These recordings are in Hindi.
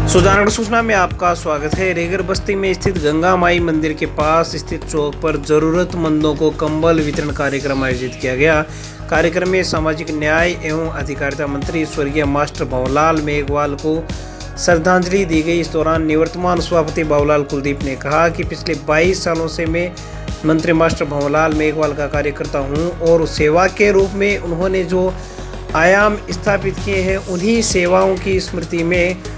सुजानगढ़ सूचना में आपका स्वागत है। रेगर बस्ती में स्थित गंगा माई मंदिर के पास स्थित चौक पर जरूरतमंदों को कंबल वितरण कार्यक्रम आयोजित किया गया। कार्यक्रम में सामाजिक न्याय एवं अधिकारिता मंत्री स्वर्गीय मास्टर भंवरलाल मेघवाल को श्रद्धांजलि दी गई। इस दौरान निवर्तमान सभापति बाबूलाल कुलदीप ने कहा कि पिछले 22 सालों से मैं मंत्री मास्टर भंवरलाल मेघवाल का कार्यकर्ता हूँ और सेवा के रूप में उन्होंने जो आयाम स्थापित किए हैं, उन्हीं सेवाओं की स्मृति में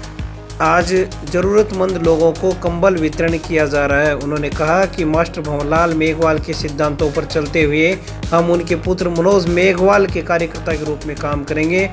आज जरूरतमंद लोगों को कंबल वितरण किया जा रहा है। उन्होंने कहा कि मास्टर भंवरलाल मेघवाल के सिद्धांतों पर चलते हुए हम उनके पुत्र मनोज मेघवाल के कार्यकर्ता के रूप में काम करेंगे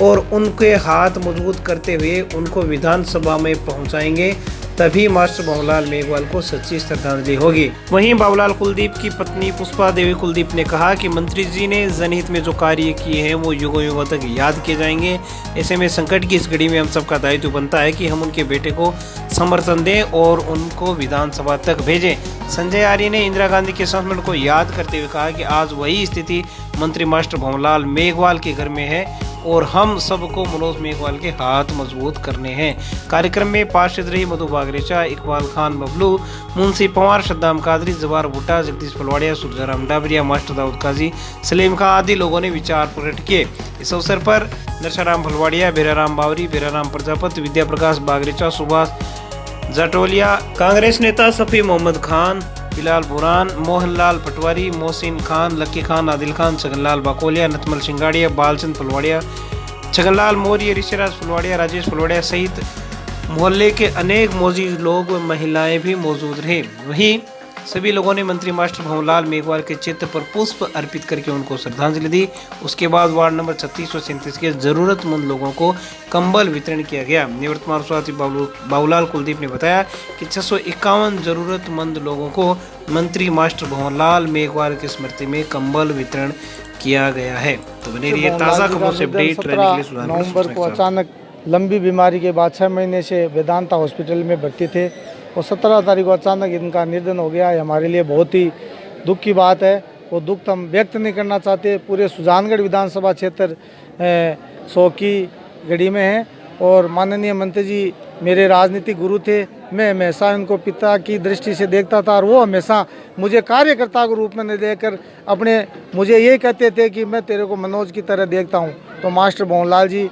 और उनके हाथ मजबूत करते हुए उनको विधानसभा में पहुंचाएंगे, तभी मास्टर भंवरलाल मेघवाल को सच्ची श्रद्धांजलि होगी। वहीं बाबूलाल कुलदीप की पत्नी पुष्पा देवी कुलदीप ने कहा कि मंत्री जी ने जनहित में जो कार्य किए हैं वो युगों युगों तक याद किए जाएंगे। ऐसे में संकट की इस घड़ी में हम सबका दायित्व बनता है कि हम उनके बेटे को समर्थन दें और उनको विधानसभा तक भेजें। संजय आर्य ने इंदिरा गांधी के संस्मरण को याद करते हुए कहा कि आज वही स्थिति मंत्री मास्टर भंवरलाल मेघवाल के घर में है और हम सबको मनोज मेघवाल के हाथ मजबूत करने हैं। कार्यक्रम में पार्षद रही मधु बागरेचा, इकबाल खान बबलू, मुंशी पंवार, सद्दाम कादरी, जवार भुट्टा, जगदीश फलवाड़िया, सुरजाराम डाबरिया, मास्टर दाऊद काजी, सलीम खां आदि लोगों ने विचार प्रकट किए। इस अवसर पर नरसाराम फलवाड़िया, बेराराम बावरी, बेराराम प्रजापति, विद्या प्रकाश बागरेचा, सुभाष जाटोलिया, कांग्रेस नेता सफी मोहम्मद खान, बिलाल बुरान, मोहनलाल पटवारी, मोहसिन खान, लक्की खान, आदिल खान, छगनलाल बाकोलिया, नतमल सिंगाड़िया, बालचंद फलवाड़िया, छगनलाल मौर्य, ऋषिराज फलवाड़िया, राजेश फलवाड़िया सहित मोहल्ले के अनेक मौजूद लोग व महिलाएं भी मौजूद रहे। वहीं सभी लोगों ने मंत्री मास्टर भंवरलाल मेघवाल के चित्र पर पुष्प अर्पित करके उनको श्रद्धांजलि दी। उसके बाद वार्ड नंबर 36 और 37 के जरूरतमंद लोगों को कंबल वितरण किया गया। निवर्तमान सभापति बाबूलाल कुलदीप ने बताया कि 651 जरूरतमंद लोगों को मंत्री मास्टर भंवरलाल मेघवाल की स्मृति में कंबल वितरण किया गया है। तो बने रहिए ताज़ा खबरों से अपडेट रहने के लिए। 17 नवंबर को अचानक लंबी बीमारी के बाद 6 महीने से वेदांता हॉस्पिटल में भर्ती थे और 17 तारीख को अचानक इनका निधन हो गया है। हमारे लिए बहुत ही दुख की बात है। वो दुख हम व्यक्त नहीं करना चाहते। पूरे सुजानगढ़ विधानसभा क्षेत्र 100 की घड़ी में है और माननीय मंत्री जी मेरे राजनीतिक गुरु थे। मैं हमेशा उनको पिता की दृष्टि से देखता था और वो हमेशा मुझे कार्यकर्ता के रूप में नहीं देखकर मुझे ये कहते थे कि मैं तेरे को मनोज की तरह देखता हूँ। तो मास्टर भंवरलाल जी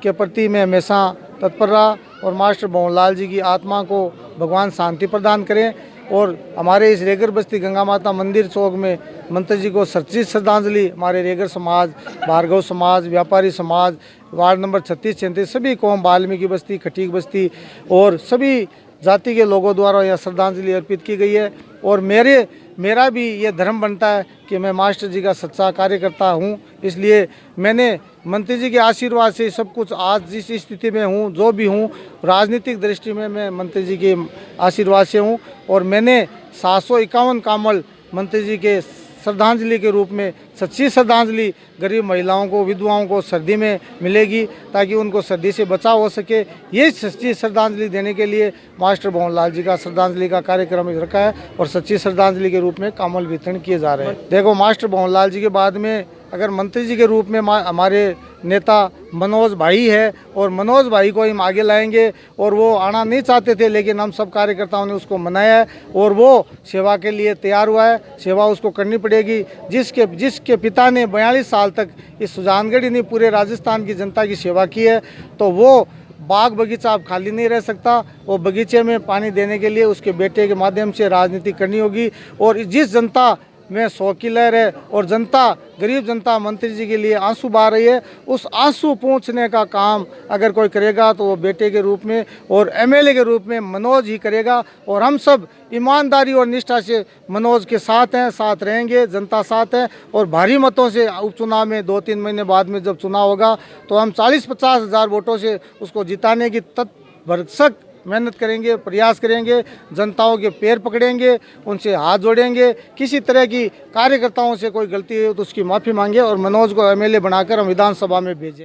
के प्रति मैं हमेशा तत्पर रहा और मास्टर भंवरलाल जी की आत्मा को भगवान शांति प्रदान करें और हमारे इस रेगर बस्ती गंगा माता मंदिर चौक में मंत्री जी को सच्ची श्रद्धांजलि हमारे रेगर समाज, भार्गव समाज, व्यापारी समाज, वार्ड नंबर 36, 37 सभी कौम, वाल्मीकि बस्ती, खटीक बस्ती और सभी जाति के लोगों द्वारा यह श्रद्धांजलि अर्पित की गई है। और मेरा भी ये धर्म बनता है कि मैं मास्टर जी का सच्चा कार्यकर्ता हूँ। इसलिए मैंने मंत्री जी के आशीर्वाद से सब कुछ आज जिस स्थिति में हूँ, जो भी हूँ, राजनीतिक दृष्टि में मैं मंत्री जी के आशीर्वाद से हूँ और मैंने 751 कामल मंत्री जी के श्रद्धांजलि के रूप में सच्ची श्रद्धांजलि गरीब महिलाओं को, विधवाओं को सर्दी में मिलेगी ताकि उनको सर्दी से बचाव हो सके। ये सच्ची श्रद्धांजलि देने के लिए मास्टर भंवरलाल जी का श्रद्धांजलि का कार्यक्रम रखा है और सच्ची श्रद्धांजलि के रूप में कमल वितरण किए जा रहे हैं। देखो, मास्टर भंवरलाल जी के बाद में अगर मंत्री जी के रूप में हमारे नेता मनोज भाई है और मनोज भाई को हम आगे लाएंगे और वो आना नहीं चाहते थे, लेकिन हम सब कार्यकर्ताओं ने उसको मनाया है और वो सेवा के लिए तैयार हुआ है। सेवा उसको करनी पड़ेगी। जिसके पिता ने 42 साल तक इस सुजानगढ़ ने पूरे राजस्थान की जनता की सेवा की है, तो वो बाग बगीचा अब खाली नहीं रह सकता। वो बगीचे में पानी देने के लिए उसके बेटे के माध्यम से राजनीति करनी होगी। और जिस जनता में 100 की लहर है और जनता, गरीब जनता मंत्री जी के लिए आंसू बहा रही है, उस आंसू पोंछने का काम अगर कोई करेगा तो वो बेटे के रूप में और एमएलए के रूप में मनोज ही करेगा। और हम सब ईमानदारी और निष्ठा से मनोज के साथ हैं, साथ रहेंगे, जनता साथ है। और भारी मतों से उपचुनाव में 2-3 महीने बाद में जब चुनाव होगा तो हम 40-50 हज़ार वोटों से उसको जिताने की तत्परक मेहनत करेंगे, प्रयास करेंगे, जनताओं के पैर पकड़ेंगे, उनसे हाथ जोड़ेंगे। किसी तरह की कार्यकर्ताओं से कोई गलती हो तो उसकी माफ़ी मांगे और मनोज को एमएलए बनाकर हम विधानसभा में भेजें।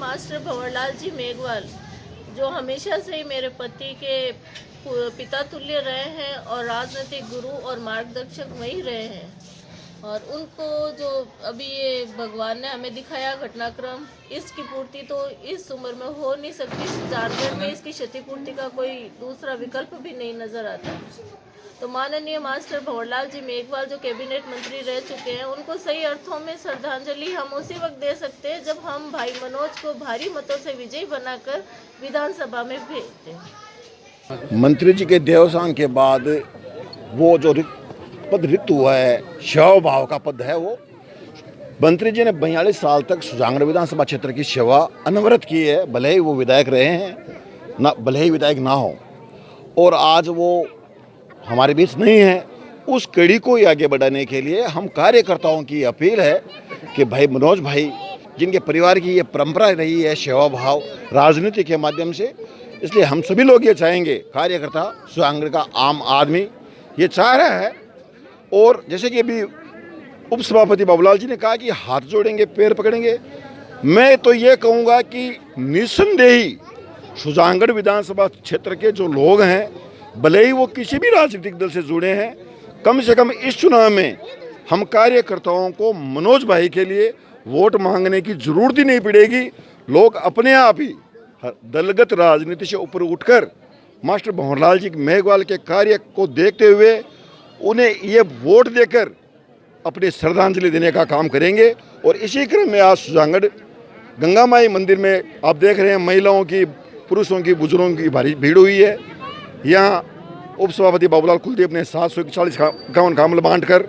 मास्टर भंवरलाल जी मेघवाल जो हमेशा से ही मेरे पति के पिता तुल्य रहे हैं और राजनीतिक गुरु और मार्गदर्शक वही रहे हैं। और उनको जो अभी ये भगवान ने हमें दिखाया घटनाक्रम, इसकी पूर्ति तो इस उम्र में हो नहीं सकती। झारखंड में इसकी क्षतिपूर्ति का कोई दूसरा विकल्प भी नहीं नजर आता। तो माननीय मास्टर भंवरलाल जी मेघवाल जो कैबिनेट मंत्री रह चुके हैं, उनको सही अर्थों में श्रद्धांजलि हम उसी वक्त दे सकते हैं जब हम भाई मनोज को भारी मतों से विजयी बनाकर विधानसभा में भेजते हैं। मंत्री जी के देवसान के बाद वो जो पद रिक्त हुआ है, सेवा भाव का पद है, वो मंत्री जी ने 42 साल तक सुजानगढ़ विधानसभा क्षेत्र की सेवा अनवरत की है, भले ही वो विधायक रहे हैं ना, भले ही विधायक ना हो, और आज वो हमारे बीच नहीं है। उस कड़ी को ही आगे बढ़ाने के लिए हम कार्यकर्ताओं की अपील है कि भाई मनोज भाई, जिनके परिवार की ये परंपरा रही है सेवा भाव राजनीति के माध्यम से, इसलिए हम सभी लोग ये चाहेंगे, कार्यकर्ता, सुजानगढ़ का आम आदमी ये चाह रहा है। और जैसे कि अभी उप सभापति बाबूलाल जी ने कहा कि हाथ जोड़ेंगे, पैर पकड़ेंगे, मैं तो ये कहूँगा कि निस्संदेही सुजानगढ़ विधानसभा क्षेत्र के जो लोग हैं, भले ही वो किसी भी राजनीतिक दल से जुड़े हैं, कम से कम इस चुनाव में हम कार्यकर्ताओं को मनोज भाई के लिए वोट मांगने की जरूरत ही नहीं पड़ेगी। लोग अपने आप ही दलगत राजनीति से ऊपर उठकर मास्टर भंवरलाल जी मेघवाल के कार्य को देखते हुए उन्हें ये वोट देकर अपनी श्रद्धांजलि देने का काम करेंगे। और इसी क्रम में आज सुजानगढ़ गंगा माई मंदिर में आप देख रहे हैं, महिलाओं की, पुरुषों की, बुजुर्गों की भारी भीड़ हुई है। यहाँ उप सभापति बाबूलाल कुलदीप ने 741 कामल बांटकर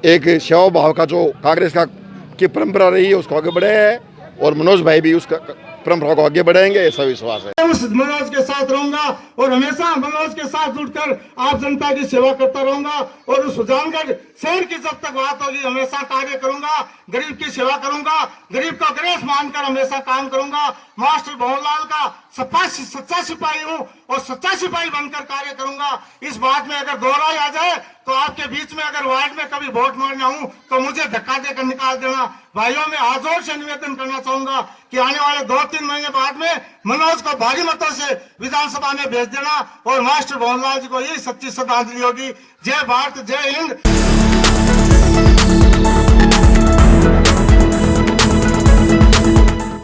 एक सेवा भाव का जो कांग्रेस का की परंपरा रही है उसको आगे बढ़ाया है, और मनोज भाई भी उसका परंपरा को आगे बढ़ाएंगे, ऐसा विश्वास है। उस मनोज के साथ रहूंगा और हमेशा मनोज के साथ जुड़कर आप जनता की सेवा करता रहूंगा। और उस सुजानगढ़ शहर की जब तक बात होगी हमेशा कार्य करूंगा, गरीब की सेवा करूंगा, गरीब का गणेश मानकर हमेशा काम करूंगा। मास्टर भंवरलाल का सच्चा सिपाही हूँ और सच्चा सिपाही बनकर कार्य करूंगा। इस बात में अगर दोहराई आ जाए तो आपके बीच में अगर वार्ड में कभी वोट मारना हूँ तो मुझे धक्का देकर निकाल देना। भाइयों, मैं हाथ जोड़ से निवेदन करना चाहूंगा कि आने वाले 2-3 महीने बाद में मनोज को भारी मतों से विधानसभा में भेज देना और मास्टर भंवरलाल जी को यही सच्ची श्रद्धांजलि होगी। जय भारत, जय हिंद।